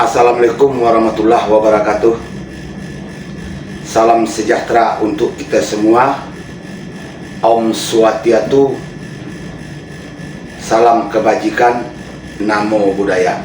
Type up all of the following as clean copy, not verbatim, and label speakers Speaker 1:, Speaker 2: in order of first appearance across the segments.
Speaker 1: Assalamualaikum warahmatullahi wabarakatuh. Salam sejahtera untuk kita semua. Om Swastiastu. Salam kebajikan. Namo Buddhaya.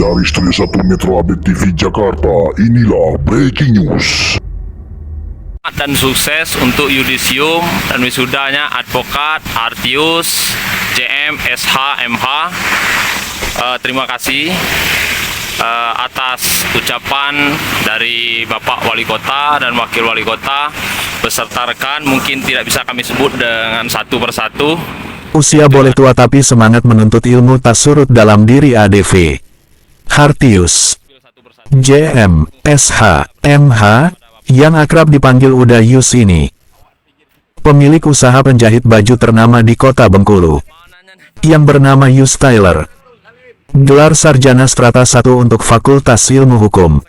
Speaker 2: Dari Studio 1 Metro Update TV Jakarta, inilah Breaking News.
Speaker 3: Dan sukses untuk yudisium dan wisudanya Advokat Hartius JM SH MH. Terima kasih atas ucapan dari Bapak Wali Kota dan Wakil Wali Kota beserta rekan. Mungkin tidak bisa kami sebut dengan satu persatu.
Speaker 4: Usia boleh tua tapi semangat menuntut ilmu tak surut dalam diri ADV. Hartius JM SH MH yang akrab dipanggil Uda Yus ini pemilik usaha penjahit baju ternama di kota Bengkulu yang bernama Yus Tailor, gelar sarjana strata 1 untuk Fakultas Ilmu Hukum.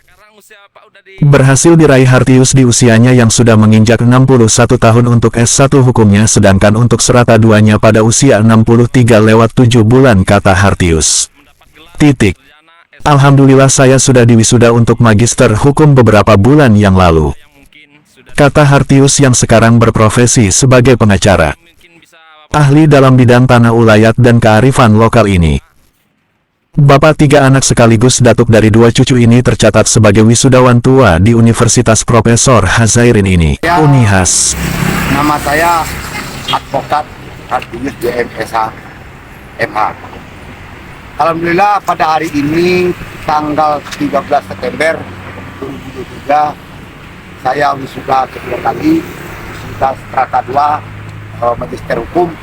Speaker 4: Berhasil diraih Hartius di usianya yang sudah menginjak 61 tahun untuk S1 hukumnya, sedangkan untuk strata 2-nya pada usia 63 lewat 7 bulan, kata Hartius. Alhamdulillah saya sudah diwisuda untuk Magister Hukum beberapa bulan yang lalu, kata Hartius yang sekarang berprofesi sebagai pengacara. Ahli dalam bidang tanah ulayat dan kearifan lokal ini. Bapak 3 anak sekaligus datuk dari 2 cucu ini tercatat sebagai wisudawan tua di Universitas Profesor Hazairin ini. Unihas.
Speaker 1: Nama saya Advokat Hartius JM SH MH. Alhamdulillah pada hari ini tanggal 13 September 2023 saya wisuda kedua kali, wisuda strata 2 Magister Hukum.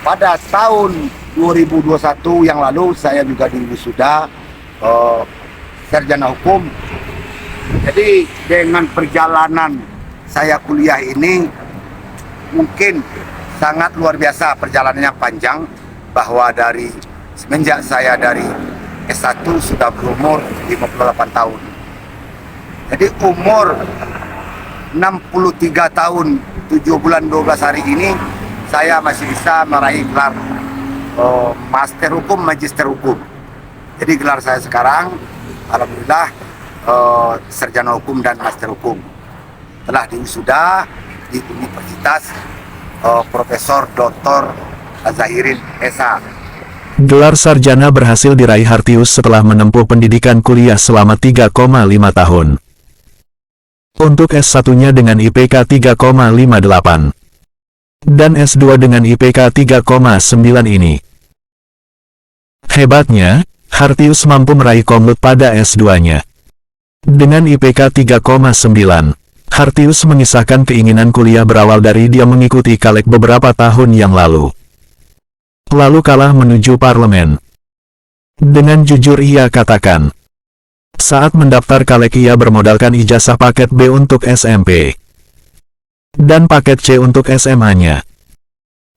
Speaker 1: Pada tahun 2021 yang lalu saya juga diwisuda sarjana hukum. Jadi dengan perjalanan saya kuliah ini mungkin sangat luar biasa, perjalanannya panjang, bahwa dari semenjak saya dari S1 sudah berumur 58 tahun. Jadi umur 63 tahun 7 bulan 12 hari ini saya masih bisa meraih gelar Master Hukum, Magister Hukum. Jadi gelar saya sekarang alhamdulillah sarjana hukum dan Master Hukum. Telah diwisuda di Universitas Profesor Dr. Hazairin SH.
Speaker 4: Gelar sarjana berhasil diraih Hartius setelah menempuh pendidikan kuliah selama 3,5 tahun. Untuk S1-nya dengan IPK 3,58 dan S2 dengan IPK 3,9 ini. Hebatnya, Hartius mampu meraih komlut pada S2-nya. Dengan IPK 3,9, Hartius mengisahkan keinginan kuliah berawal dari dia mengikuti Kalek beberapa tahun yang lalu kalah menuju parlemen. Dengan jujur ia katakan, saat mendaftar Kalek ia bermodalkan ijazah paket B untuk SMP dan paket C untuk SMA-nya.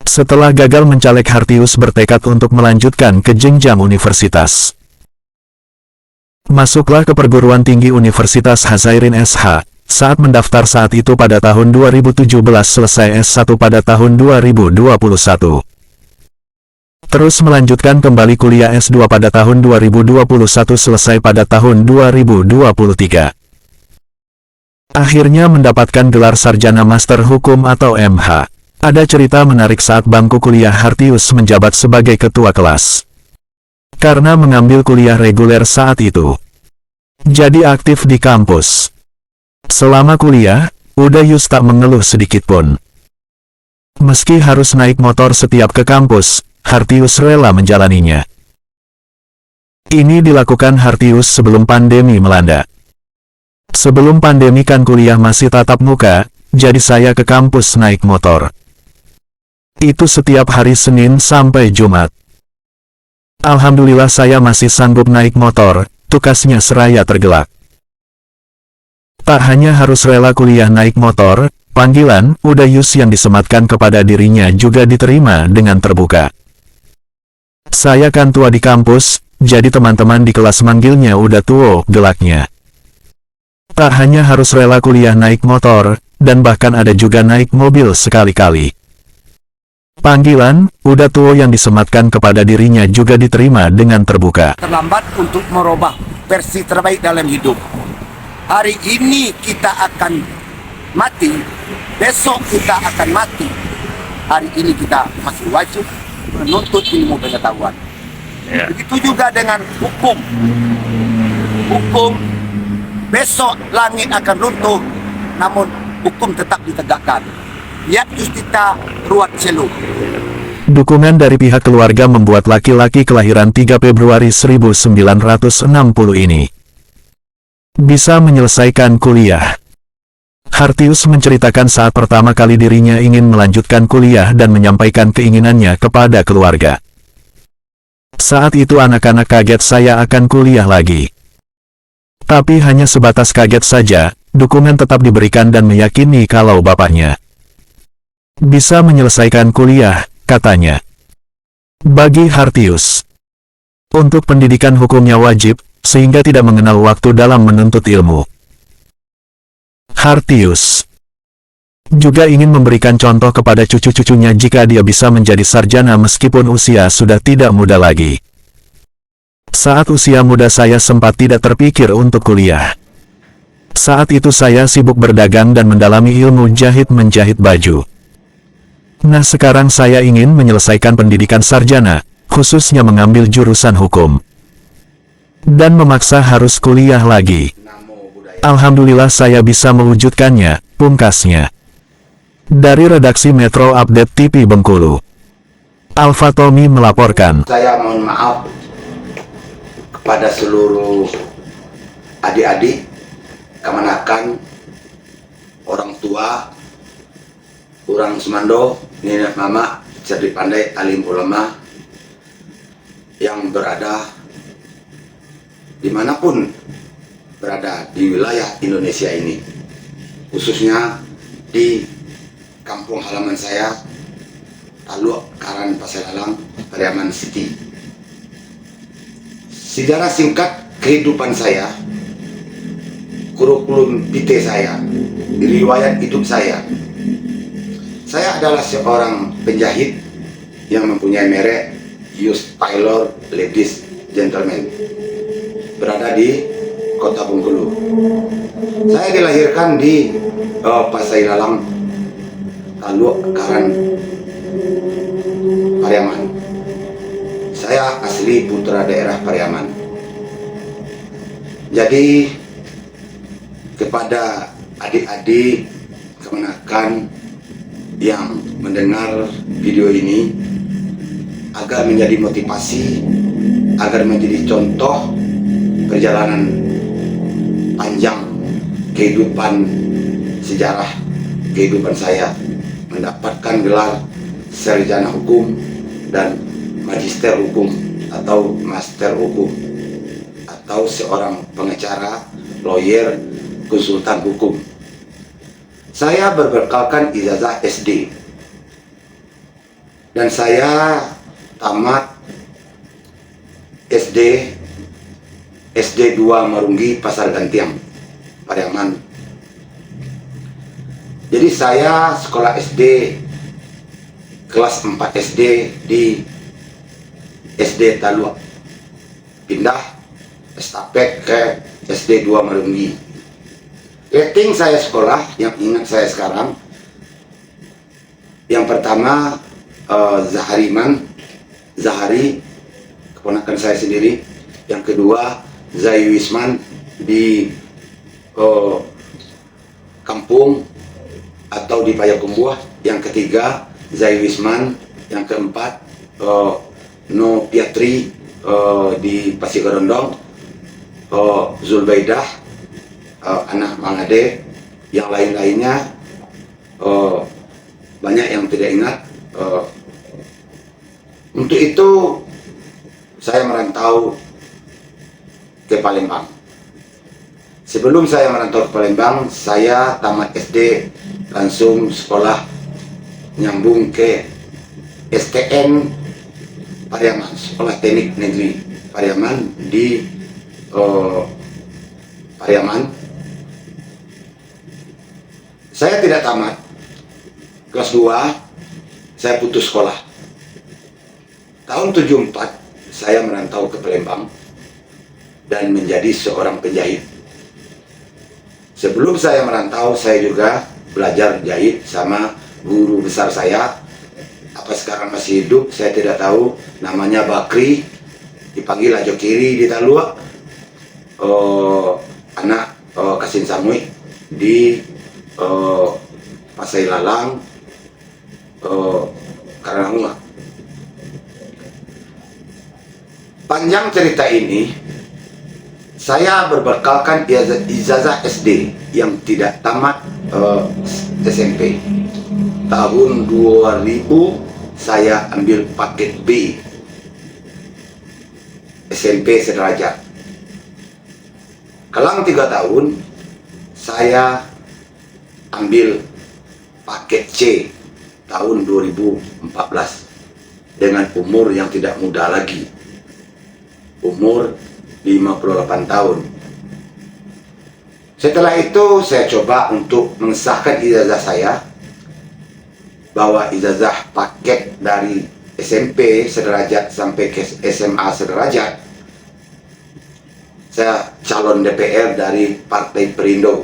Speaker 4: Setelah gagal mencaleg, Hartius bertekad untuk melanjutkan ke jenjang universitas. Masuklah ke perguruan tinggi Universitas Hazairin SH. Saat mendaftar saat itu pada tahun 2017, selesai S1 pada tahun 2021. Terus melanjutkan kembali kuliah S2 pada tahun 2021 selesai pada tahun 2023. Akhirnya mendapatkan gelar sarjana master hukum atau MH. Ada cerita menarik saat bangku kuliah Hartius menjabat sebagai ketua kelas. Karena mengambil kuliah reguler saat itu, jadi aktif di kampus. Selama kuliah, Udayus tak mengeluh sedikitpun. Meski harus naik motor setiap ke kampus, Hartius rela menjalaninya. Ini dilakukan Hartius sebelum pandemi melanda. Sebelum pandemi kan kuliah masih tatap muka, jadi saya ke kampus naik motor. Itu setiap hari Senin sampai Jumat. Alhamdulillah saya masih sanggup naik motor, tukasnya seraya tergelak. Tak hanya harus rela kuliah naik motor, panggilan Udayus yang disematkan kepada dirinya juga diterima dengan terbuka. Saya kan tua di kampus, jadi teman-teman di kelas manggilnya udah tua gelaknya. Tak hanya harus rela kuliah naik motor, dan bahkan ada juga naik mobil sekali-kali. Panggilan udah tua yang disematkan kepada dirinya juga diterima dengan terbuka.
Speaker 1: Terlambat untuk merubah versi terbaik dalam hidup. Hari ini kita akan mati, besok kita akan mati. Hari ini kita masih wajib menuntut ilmu pengetahuan.
Speaker 3: Ya.
Speaker 1: Begitu juga dengan hukum. Hukum, besok langit akan runtuh, namun hukum tetap ditegakkan. Yat justita ruat selu.
Speaker 4: Dukungan dari pihak keluarga membuat laki-laki kelahiran 3 Februari 1960 ini bisa menyelesaikan kuliah. Hartius menceritakan saat pertama kali dirinya ingin melanjutkan kuliah dan menyampaikan keinginannya kepada keluarga. Saat itu anak-anak kaget saya akan kuliah lagi. Tapi hanya sebatas kaget saja, dukungan tetap diberikan dan meyakini kalau bapaknya bisa menyelesaikan kuliah, katanya. Bagi Hartius, untuk pendidikan hukumnya wajib, sehingga tidak mengenal waktu dalam menuntut ilmu. Hartius juga ingin memberikan contoh kepada cucu-cucunya jika dia bisa menjadi sarjana meskipun usia sudah tidak muda lagi. Saat usia muda saya sempat tidak terpikir untuk kuliah. Saat itu saya sibuk berdagang dan mendalami ilmu jahit-menjahit baju. Nah sekarang saya ingin menyelesaikan pendidikan sarjana, khususnya mengambil jurusan hukum. Dan memaksa harus kuliah lagi. Alhamdulillah saya bisa mewujudkannya, pungkasnya. Dari redaksi Metro Update TV Bengkulu, Alfa Tommy melaporkan.
Speaker 1: Saya mohon maaf kepada seluruh adik-adik, kemanakan, orang tua, orang Semando, nenek mama, cerdik pandai, alim ulama, yang berada dimanapun berada di wilayah Indonesia ini, khususnya di kampung halaman saya, Taluk Karan Pasir Alang, Pariaman City. Sejarah singkat kehidupan saya, kurikulum vitae saya, riwayat hidup saya. Saya adalah seorang penjahit yang mempunyai merek Yus Taylor Ladies Gentleman, berada di Kota Bengkulu. Saya dilahirkan di Pasir Alang, Taluk Karan, Pariaman. Saya asli putra daerah Pariaman. Jadi kepada adik-adik kemenakan yang mendengar video ini, agar menjadi motivasi, agar menjadi contoh perjalanan panjang kehidupan, sejarah kehidupan saya, mendapatkan gelar sarjana hukum dan magister hukum atau master hukum, atau seorang pengacara, lawyer, konsultan hukum. Saya berbekalkan ijazah SD dan saya tamat SD 2 Marunggi Pasar Gantiang, Pariaman. Jadi saya sekolah SD kelas 4 SD di SD Talua, pindah estafet ke SD 2 Marungi. Rating saya sekolah yang ingat saya sekarang, yang pertama Zahari, keponakan saya sendiri. Yang kedua Zai Wisman di kampung atau di Payakumbuh. Yang ketiga Zai Wisman. Yang keempat No Piatri di Pasigarondong. Zulbaidah anak Mangade. Yang lain-lainnya banyak yang tidak ingat. Untuk itu saya merantau ke Palembang. Sebelum saya merantau ke Palembang, saya tamat SD langsung sekolah nyambung ke STN Pariaman, Sekolah Teknik Negeri Pariaman di Pariaman. Saya tidak tamat. Kelas 2 saya putus sekolah. Tahun 74 saya merantau ke Palembang dan menjadi seorang penjahit. Sebelum saya merantau, saya juga belajar jahit sama guru besar saya. Apa sekarang masih hidup saya tidak tahu, namanya Bakri, dipanggil Ajo Kiri di Talua. Anak Kasin Samui di Pasai Lalang, Karanghua. Panjang cerita ini, saya berbekalkan ijazah SD yang tidak tamat SMP. Tahun 2000 saya ambil paket B SMP sederajat. Kelang 3 tahun saya ambil paket C tahun 2014 dengan umur yang tidak muda lagi. Umur 58 tahun. Setelah itu saya coba untuk mengesahkan ijazah saya, bahwa ijazah paket dari SMP sederajat sampai ke SMA sederajat. Saya calon DPR dari Partai Perindo.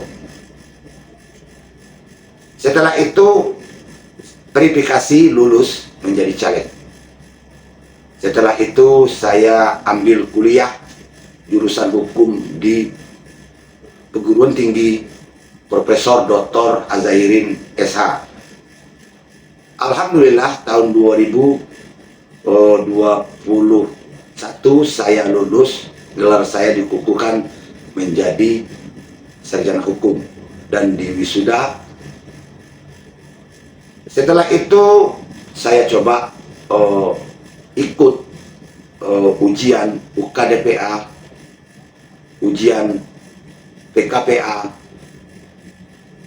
Speaker 1: Setelah itu verifikasi lulus menjadi caleg. Setelah itu saya ambil kuliah jurusan hukum di perguruan tinggi Profesor Dr. Azairin SH. Alhamdulillah tahun 2021 saya lulus, gelar saya dikukuhkan menjadi sarjana hukum dan diwisuda. Setelah itu saya coba ikut ujian UKDPA, ujian PKPA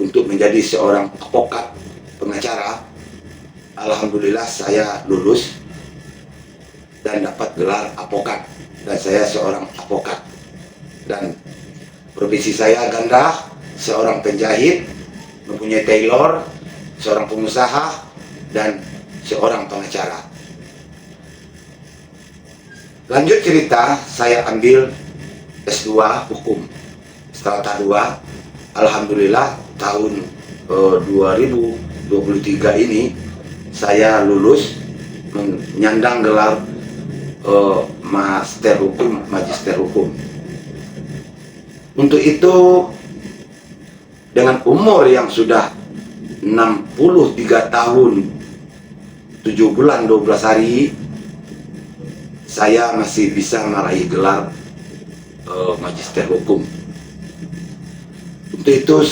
Speaker 1: untuk menjadi seorang advokat pengacara. Alhamdulillah saya lulus dan dapat gelar advokat, dan saya seorang advokat. Dan profesi saya ganda, seorang penjahit, mempunyai tailor, seorang pengusaha, dan seorang pengacara. Lanjut cerita, saya ambil S2 hukum strata 2. Alhamdulillah tahun 2023 ini saya lulus menyandang gelar master hukum, magister hukum. Untuk itu dengan umur yang sudah 63 tahun 7 bulan 12 hari, saya masih bisa meraih gelar magister hukum. Untuk itu